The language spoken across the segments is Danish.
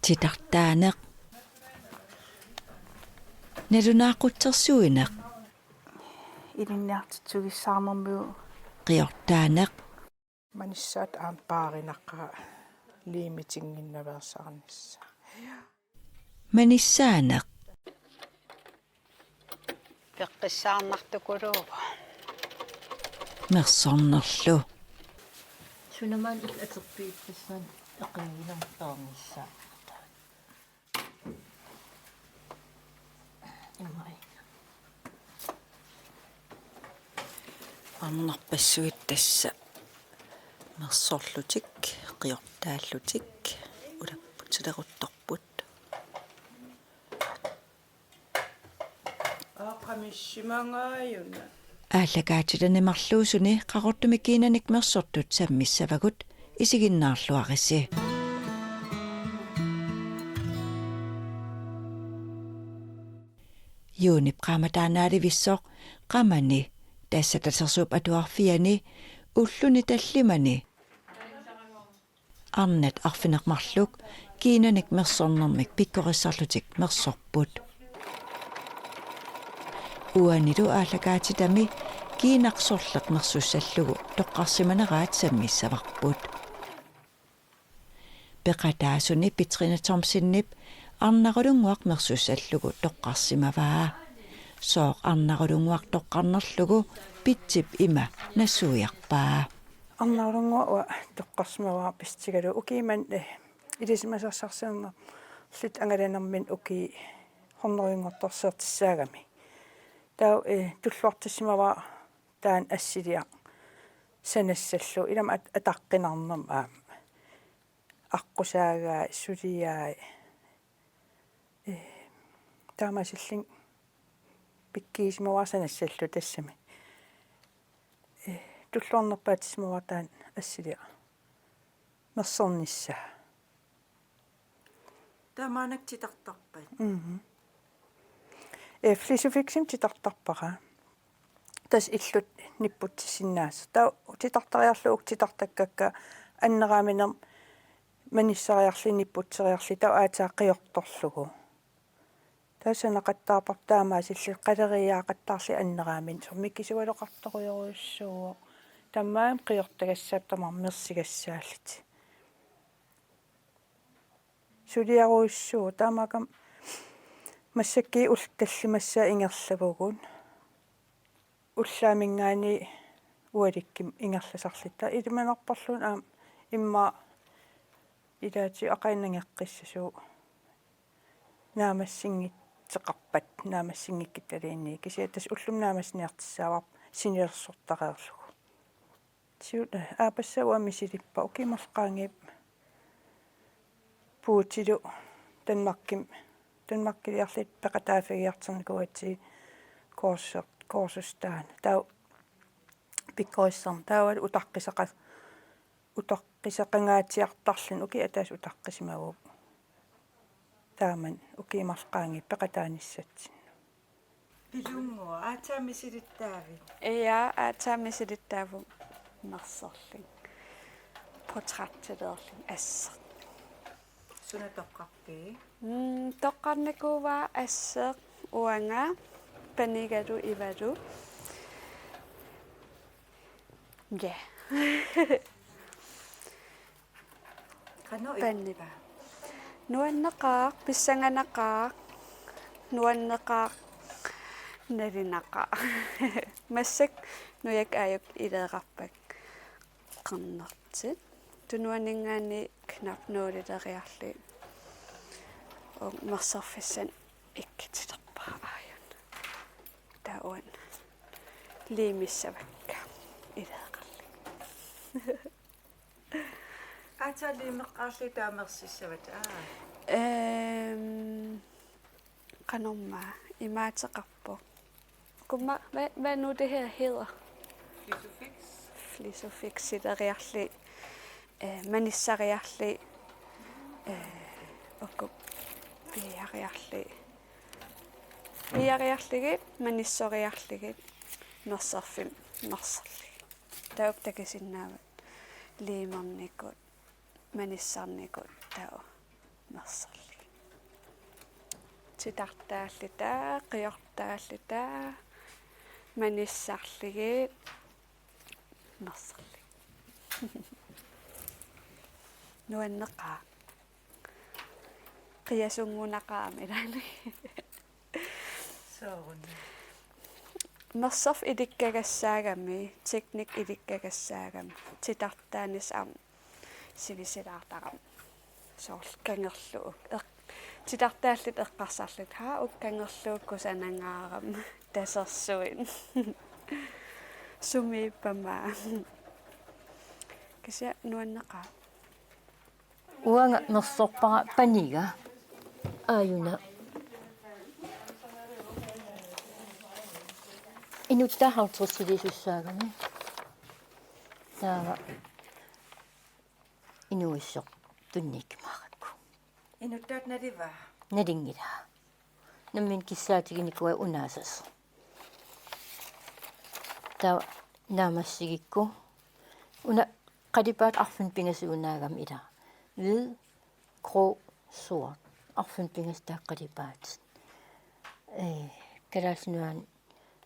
Titartaaneq nalunaaqutsersuineq Ilinniartitsugissaarnermiu qiortaaneq manissaat aampaarinaqa liimitinginnaversaarnissa manissaaneq peqqissaarnartukuluuva mersornerlu Sunaman aterpiippissan eqinginertaarnissa imai arnarpassuit tassa mersorlutik qiortaallutik ulapputileruttorput aaqamissimangaajuuna ааллагаатиланимарлуусуни qaqortumikiinanik mersortut sammissavagut isiginnaarluarisi юунip qaamataanaalivissoq qamani taassatasersuup atuarfiani ulluni tallimani arnat arfineqmarluk kiinanik mersornermik pikkorissarlutik mersorput uanilu aallagaatitami kiinaqsorleq mersussallugu toqqarsimaneraat sammissavarput peqataasuni Pitrina Thomsinnip arnarulunguaq mersussallugu toqqarsimavaa sooq arnarulunguaq toqqarnerlugu pitsip ima nassuiarpaa арнаарулунгуа тоққарсимаваа пистигалу укиман илисимасарсарсиерна лит ангаланермин уки хорнерингорторсертиссаагами таа туллуартиссимаваа таан ассилиа санассаллу илама атаққинарнам аққусаагаа сулиаа таамасиллин пиккиисимаваа санассаллу тассами туллуарнерпаатисимаваа таан ассилиа мерсорнisса таамаанак титартарпат флисуфиксим титартарпара тас иллут ниппутсиннаас таа титартариарлуук титартаккакка аннерааминер маниссариарли ниппутсериарли таа аатааққиорторлугу таасанеқаттаарпар таамаасилли қалериаақаттаарли аннераамин сормиккисуалоқарторуйоруйуссуу таммаам қиортагассаап тамар мерсигассааллит сулиаруйуссуу таамаакам массакки улталлимассаа ингерлавугун уллаамингаани уаликким ингерласарлита илиманарпарлун аам имма илаати ақаиннангеққиссасуу наамассингит теқарпат наамассингиккиталиинни кисиатас уллум наамассниартиссаавар синилерсортареерлугу сиута аапассауами силиппа укималқаангип пуутилу Danmarkкилиарлит пеқатаафигиартерникуатси коорсустаан таа пиккоиссарн таавал утаққисақангаатиартарлун уки атаас утаққисимагу тааман укимарлqaangi пеқатааниссатсин пилунгуа аатаамисилиттаавит аатаамисилиттааву мерсерлин портреттилерлин ассе суна тоққарпи тоққарникууваа ассе уанга панигалу ивалу я каноо паннива нуаннеқаа писсанганеқаа нуаннеқаа налинеқаа массак нуяк ааюк илеэқарпак қернертит тунуанингаани кнап ноолилериарли og мерсерфиссан иккитилерпаа ааюн тауан лимиссавакка илеэқарли аатаалимеққарли таамерсиссават qanorma imaatеқарпу kumma hvad nu det her hedder flisofixileriarli manissariarli okku piariarligi manissoriarligi merserfim merserli tauktakisinnaava liimernikut manissarnikut tau мерсалли титартааллитаа қиортааллитаа маниссаарлигит мерсалли нуаннеқаа қиасунгунақаамилаани Soorun. мерсорф иликкагассаагами техник иликкагассаагами титартаанис аам сивисилаартарам соорл кангерлуу титартааллит эққарсаарлит хаа уккангерлуукку санангаарам тасерсуин сумииппама кися нуаннеқаа уанга мерсорпара панига ааюна инуттахартэрсилисуссаагами таава инуиссоқ тунникмааракку Inuttat nadiva. налингила наммин киссаатигиникуа унаасас таа наамассигикку уна qadipaat arfun pingasuunaagam ila hvid grå sort arfun pingas taaqqadipaat kalaalsinuan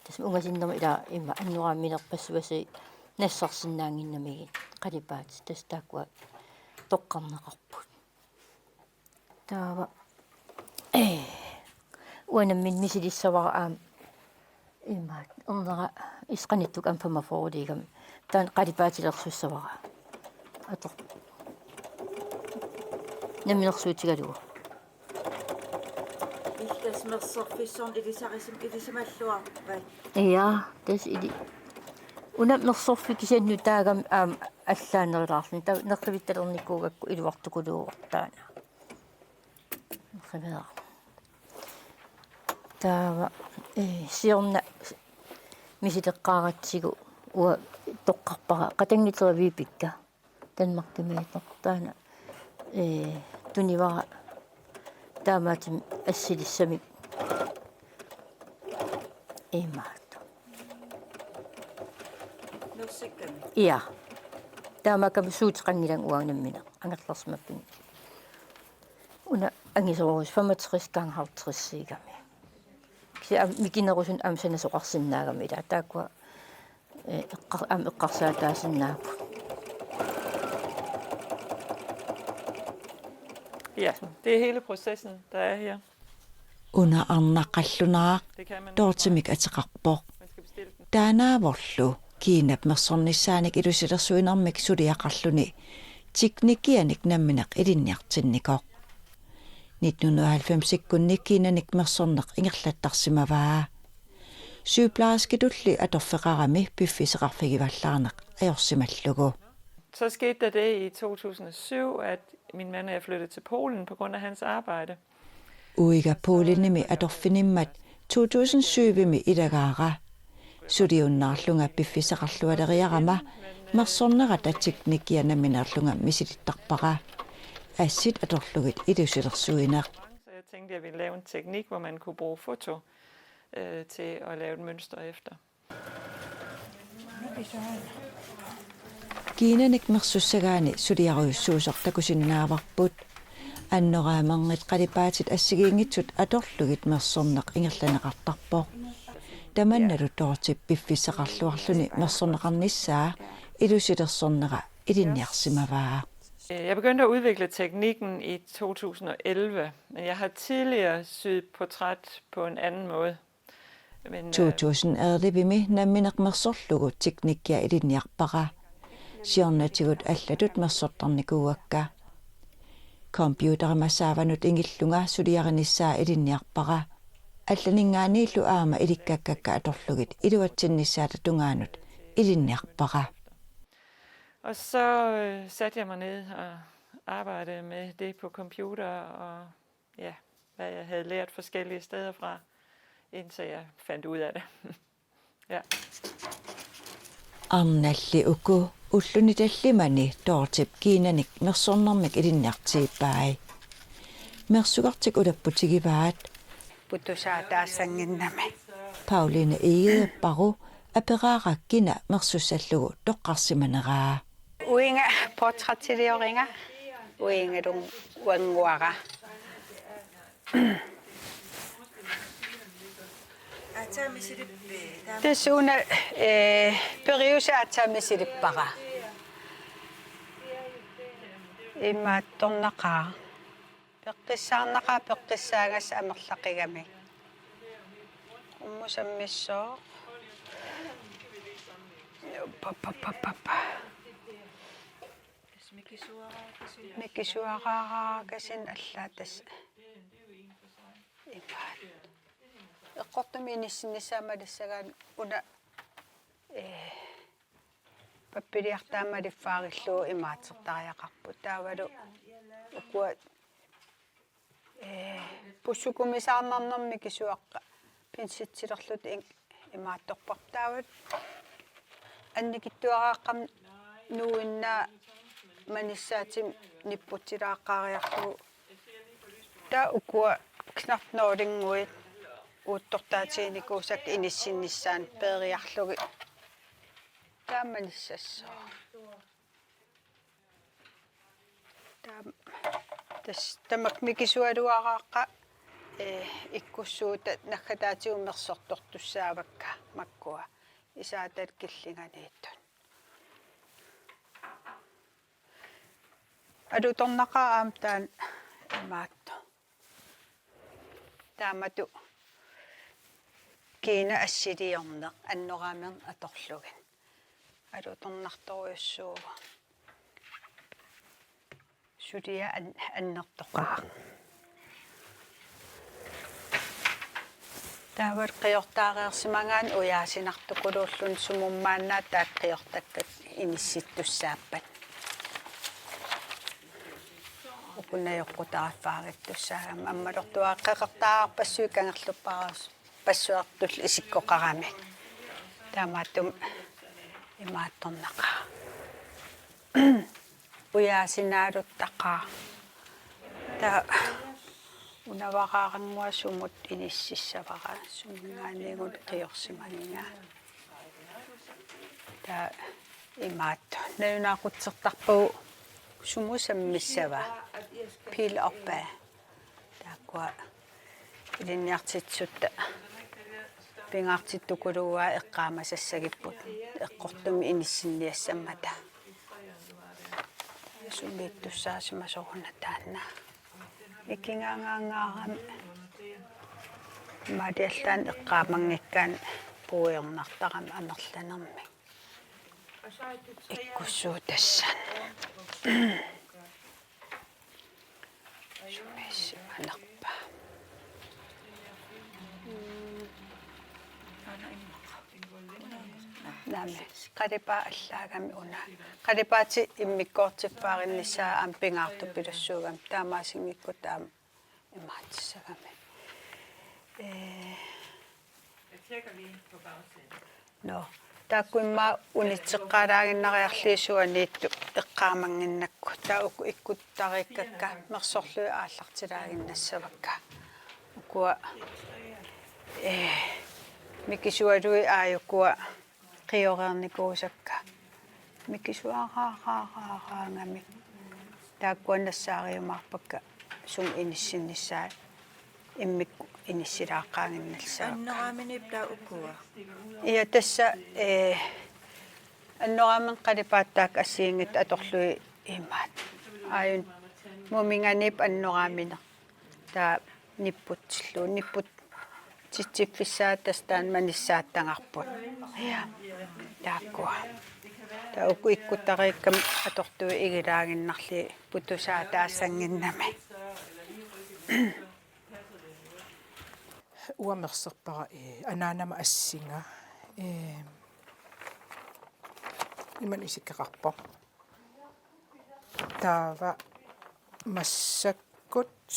tas ungasinnerma ila imma annuaraaminerpassuasi nassarsinnaanginnamigi qadipaat tas taakkua toqqarneqarput taava uanammin misilissavara aam имаат орнера исқаниттук ампама форулигам таан қалипаатилерсуссавара атор наминерсуутигалугу Iltas mersorfissorn ilisamаллуарпай. иа тас или уна мерсорфи кисианну таагам аам аллаанерилаарни та нерқивитталерникуугакку илуартукулуuqtaana нерқивера таава сиорна мисилеққааратсигу уа тоққарпара қатангитеравиипикка танмартимиитнертаана тунивара таамаатим ассилиссами имаат Nussikami. иа таамакам суутеқангилан уаанаммина ангерлерсмаппин уна ангисорус 65 ганхартриссигами микинерусун амсанасоқарсиннаагами ила тааккуа эққарсаатаасиннаапу Ja, det er hele processen, der er her. Una arnaqallunaaq Det kan man. toortimik ateqarpoq Man skal bestille den. taanaavorlu kiinap mersornissaanik ilusilersuinermik suliaqarluni tiknikianik nammineq ilinniartinnikoq 1990-ikkunnik kiinanik mersorneq ingerlattarsimavaa sygeplejersketulli atorfeqarami piffiseqarfigivallaarneq ajorsimallugu Så skete der det i 2007, at min mand og jeg flyttede til Polen på grund af hans arbejde. uiga puulinimi atorfinimmat 2007mi ilagaara suliunnaarlunga piffiseqarlualeriarama mersornerat atiknikianaminerlunga misilittarpaqa assit atorlugit ilusilersuineq Så jeg tænkte, at jeg ville lave en teknik, hvor man kunne bruge foto til at lave et mønster efter. kiinanik mersussagaani suliaruissuusortakusinnaavarput annoraamangit qalipaatit assigiingitsut atorlugit mersorneq ingerlaneqartarpoq tamannalu toortip piffiseqarluarluni mersorneqarnissaa ilusilersornera ilinniarsimavaa Jeg begyndte at udvikle teknikken i 2011, men jeg har tidligere syet portræt på en anden måde. Men 2011mi nammineq mersorlugu tiknikkia ilinniarpaqa siornatigut allatut mersortarnikuuakka computerimassaavanut ingillunga suliarinissaa ilinniarpaqa allaningaaniillu aama ilikkakkakka atorlugit iluatsinnissaata tungaanut ilinniarpaqa Og så satte jeg mig ned og arbejdede med det på computer, og ja, hvad jeg havde lært forskellige steder fra, indtil jeg fandt ud af det. Ja. arnalli uku ullunitallimani toortip kiinanik mersornermik ilinniartiippai mersugartik ulapputigivaat Putusaataasanginnami. Pauline Egeparu aperaarakkina mersussallugu toqqarsimaneraa Uinga portrættilioringer. uingalung uanguara Atsaamisilippi taam Tessuna periusa atsaamisilippaqa immaattornaqa peqqissaarnaqa peqqissaagas amerlaqigami ummusammissoo papapapapa mikisuaqaaqaakasin allaatas imaat eqqortumi inissinnissaamalissagaan una pappiliartaamaliffaarillu imaatsertariaqarput taavalu ukua pussukumisaarnarnermi kisuaqqa pinsitsilerlut imaattorpartaavat annikittuaqaaqqam nuuinnaa manissaatim nipputsilaaqaariarlu taa ukua knartnoolinguit uuttortaatiinikuusak inissinissaan peeriarlugi taamanissassaa tamak mikisualuaqaaqqa ikkussuuta nagгатаатиуммерсорторtussaavakka makkua isaatat killinganiittun alutornaqaa aamtaan imaatto taamatu kiina assiliorneq annoraamern atorlugin alutornartoriussuugu sulia annertoqaa taawat qiortaareersimangaan uyaasinartukuluullun sumummaannaa taaqqiortakkat inissittussaappat ukunnajoqqutaraffaarittussaagam ammalortuaa qeqertaarpassuu kangerlupparas passuartul isikkoqarami taamaattum imaattornaqaa uyaasinaaluttaqaa ta unavaqaarangua sumut inississavaqa sumungaanigut qiorsimaninga ta imaatto naunaqutsertarpuu sumusammissava pil oppa taaqua ilinniartitsutta pingaartittukulugaa eqqaamasassagipпут eqqortumi inissinniassammata summiittussaasimasoruna taanna ikingaangaangaaram maadiallaan eqqaamangikkaan puuernartaram amerlanermi ikkussuutassan summiissimanerpa nami qalipa allaagami una qalipaati immikkoortiffaarinissaa am pingaartupilussuugam taamaasingikku taam imaatissagami no taakkuimma unitseqqaalaaginnariarliisuaniittu eqqaamanginnakku taa uku ikkuttarikkakka mersorlui aallartilaaginnassavakka ukua mikisualui aayukua qiorernikuusakka mikisuaqaaqaaqaangami taakkuannassaariumarpakka sum inissinnissaa immikku inissilaaqaanginnalsaa annoraaminiip taa ukua iya tassa annoraamen qalipaattaak assiingit atorlui imaat aayun muminganiip annoraamine taa nipputsillu nipput titsiffissaa tastaan manissaattangarput ja taakkua taa uku ikkuttariikkam atortui igilaaginnarli putusaa taassanginnami uamerserpara anaanama assinga iman isikkaqarpo taava massakkut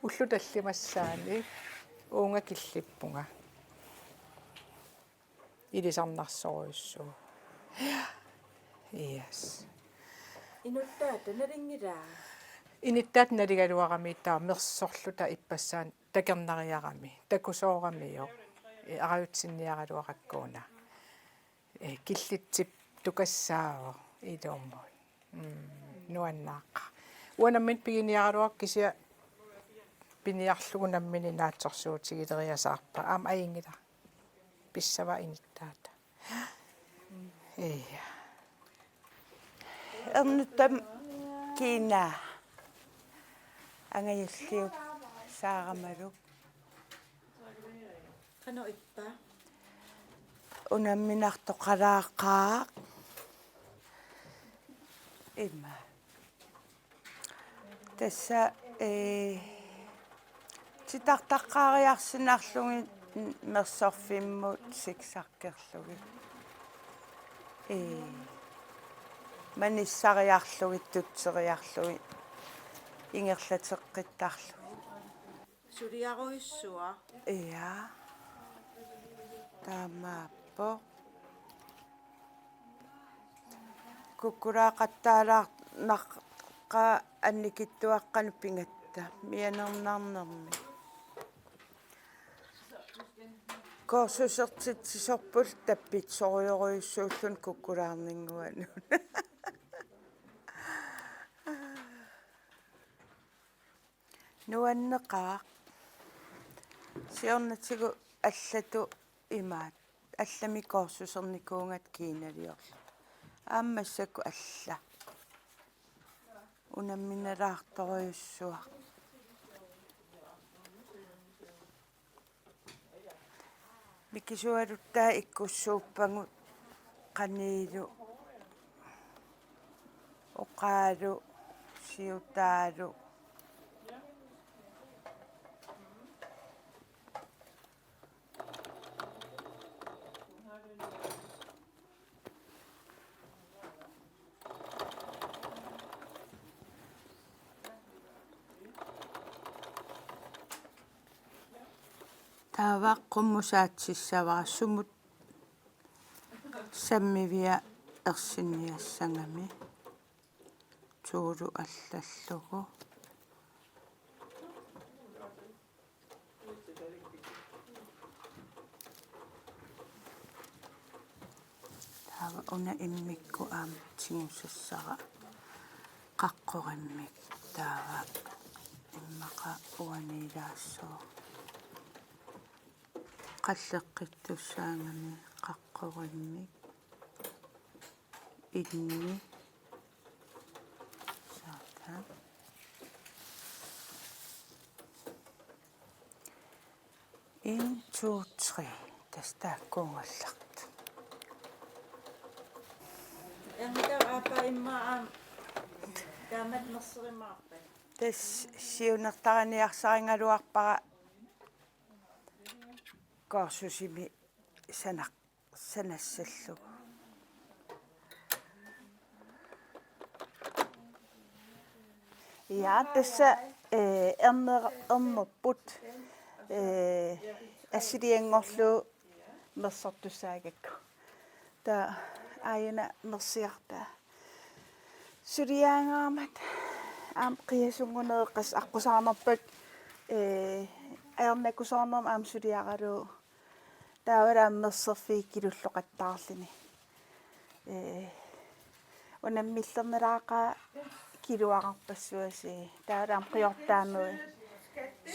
уллуталлимассаани уунга киллиппунга илисарнарсоруйуссуу yes inuttaata naringiraa иниттаат налигалуарами таа мерсорлута иппассаан такернариарами такусоорамио ариутсинниаралуараккуна киллитсип тукассаао илууммут nuannaaqqa uanammin piginiaruak kisia piniarlugunammini naatsorsuutigileriasaarpa aama aingila pissava inittaata iya Ernuttam kiina angayulliu saaramaluk qano ippa unamminartoqalaaqaa imma tassa titartaqqaariarsinarlugi mersorfimmut siksarkerlugi manissariarlugi tutseriarlugi ingerlateqqittarlu suliaruissua ia taamaappo kukkulaaqattaalaarnaqqa annikittuaqqanu pingatta mianernaarnermi korsusertisorpul tappitsorioruyussuullun kukkulaarninguanu nuanneqaa siornatigu allatu imaat allami korsusernikuungat kiinaliorlu ааммассаку алла унамминалаарторюссуа микисуалуттаа иккуссууппагут qaниилу оқаалу сиутаалу таавааққуммусаатсиссавара сумут саммивиа ерсинниассангами туулу аллаллугу таава уна иммикку аам тигусассара қаққориммик таава иммақа уанилаассоо qalleqqittussaangami qaqqorimmik inni saata 1 2 3 tastaakkuungallart ангитаапа иммаа таамат мерсеримаарпа тас сиунертараниарсарингалуарпара корсусими санассаллугу ja tassa ernerput assiliangorlu mersortussaagakku ta aina mersiarta suliaangaamat aam qiasunguneeqqas aqqusaanerpak aernakusaarnerm aam suliaqalu таавара мерсерфииккилуллоқаттаарлини унаммиллернелаақа килуақарпассуаси таавараам қиортаамуи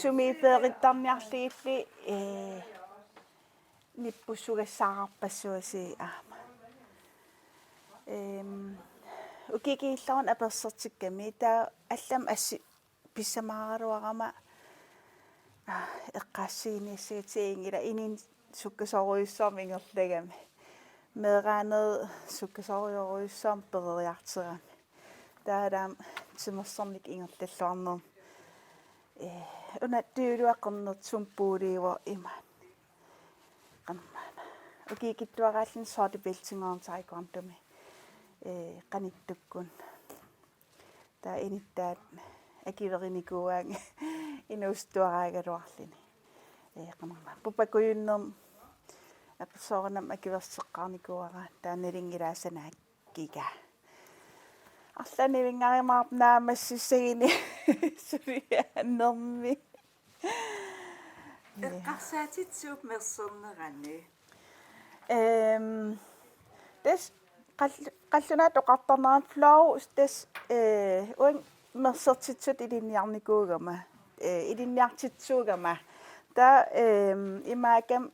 сумиипериттарниарлигилли ниппуссугассаарпассуаси аама укикиилларун аперсертикками таа аллам асси писсамааруарама эққаассигиниссагатиингила инин суккасоруйуссаам ингерлagami мераанер суккасоруйуруйуссаам перериартерами таалаам тимерсэрник ингерллуарнер уна тиулуаққернер сумпуулиуа имаан qannaana ukikittuaraallin sorti beltingoorntarikuartumi qanittukkun taa inittaat akiverinicuaanga inuustuaraagaluarlini qanarma pupakuyunnerm апсоорнам акиверсеққарникуара таанилингилаасанааккига арланивингаримаарп наамассисагини сулиааннерми эққарсаатитсууп мерсернерани тэс qallunaat oqartarneraan flower stas uang mersertitsut ilinniarnikuugama ilinniartitsuugama ta imaakam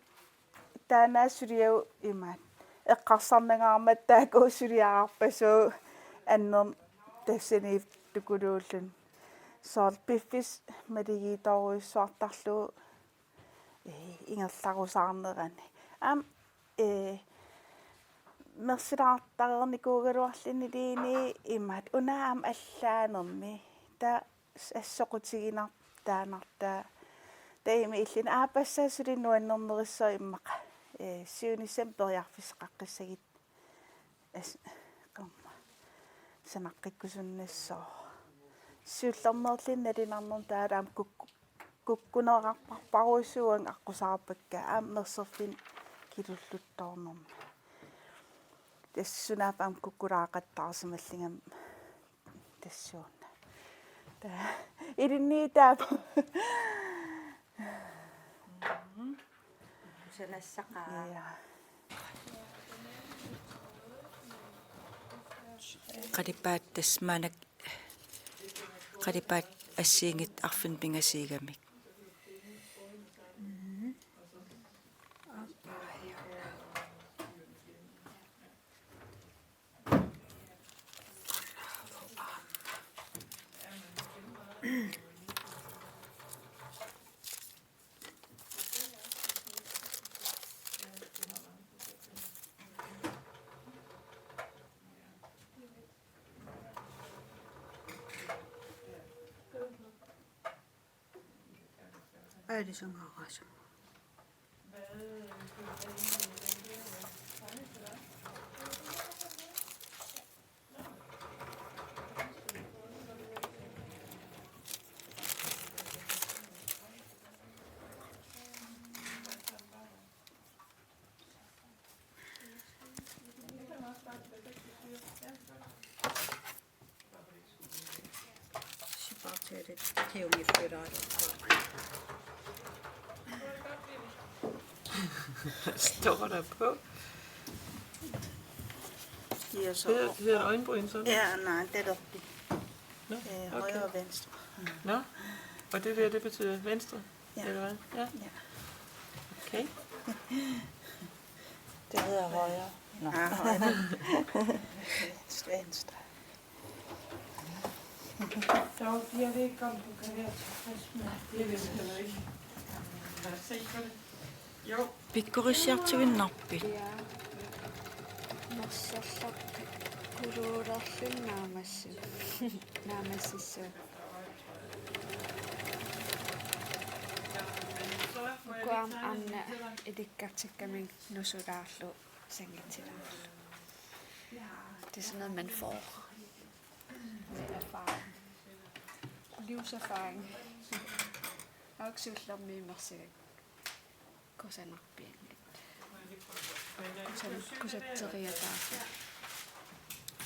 taanaasuliau imaat eqqarsarnagaarmat taakuusuliaqarpasuu anner tassaniif tukuluullun soor piffis maligiitoruissuartarluu ingerlarusaarnerani мерсилаартарерникуугалуарлини лини имаат унаам аллаанерми та ассоқутигинар таанартаа таими иллин аапассаасулиннуаннернериссоо иммақа сиунисам периарфисеқаққиссагит ас камма санаққиккусуннассоо сиуллернерлин налинарнер таалаам куккунеқарпарпаруиссуан аққусаарпакка мерсерфин килуллутторнерми тассунаапаам куккулаақаттаарсималлингам тассуунна та иринниитаап санассақаа qalipaat tasmaanak qalipaat assiingit arfin pingasiigamik аалисангаагаасу сипаатеэрит теунгиффилаалу Står der på? Ja, så. Hedder øjenbryn sådan? Ja, nej, det er det. Nå, Højre og okay. venstre. Nå, og det der, det betyder venstre? Ja. Eller hvad? Ja. Ja. Okay. det hedder højre. Ja, højre. Venstre. Så jeg ved ikke, om du kan være tilfreds med det. Det ved jeg ikke. Lad os se på det. Jo. pikkurisiartuinnarpit мерсерлар кулуулерлун наамассу наамассиссу куам анна идиккартиккамин нусулаарлу сангитсилаарлу det er sådan noget man får med erfaring livserfaring auksuullermi immersigak kusanarpiangit kusatteriataarlu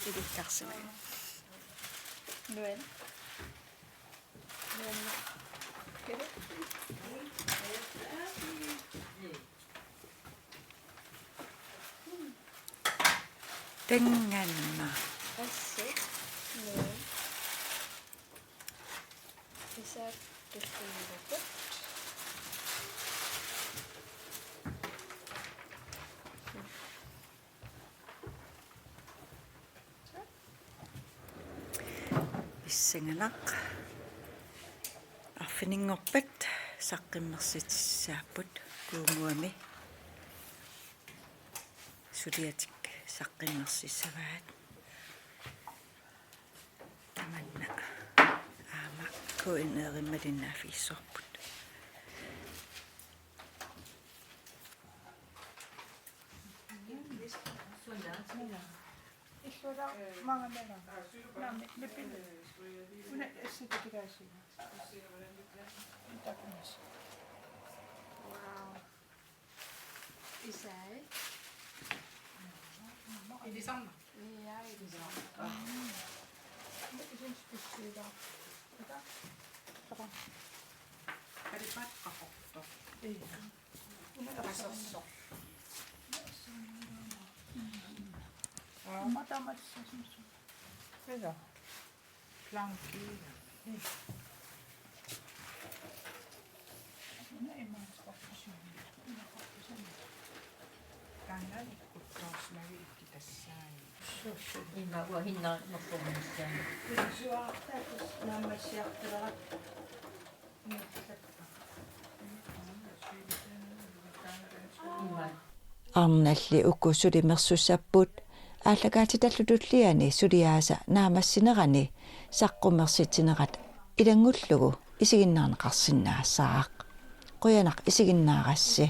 idikkarsimag nuan tenganna assu nuan isat tillunnukut исsanganaq arfiningorpat saqqimmersitissaapput kuunguami suliatik saqqimmersissavaat tamanna aama kuineerimmalinnaafissorput Иллула мангамела. Нами липин. Уна эсситикаси. Такнас. wow isai Илисарна. ja isai Исин списсида. Ата. Тапа. Карипат кахотто. Уна рассо. Matamatsismus. Kyllä. Plankki. Ei mä sitä kysynyt. Tänään taas mä viikki tässä. Ima ua hinna nokkomissa. арналли уккуссулимерсуссаппут ааллагаатиталлутуллиани сулиааса наамассинерани саққумерситинерат илангуллугу исигиннаарнеқарсинаассаақ қуянақ исигиннаарасси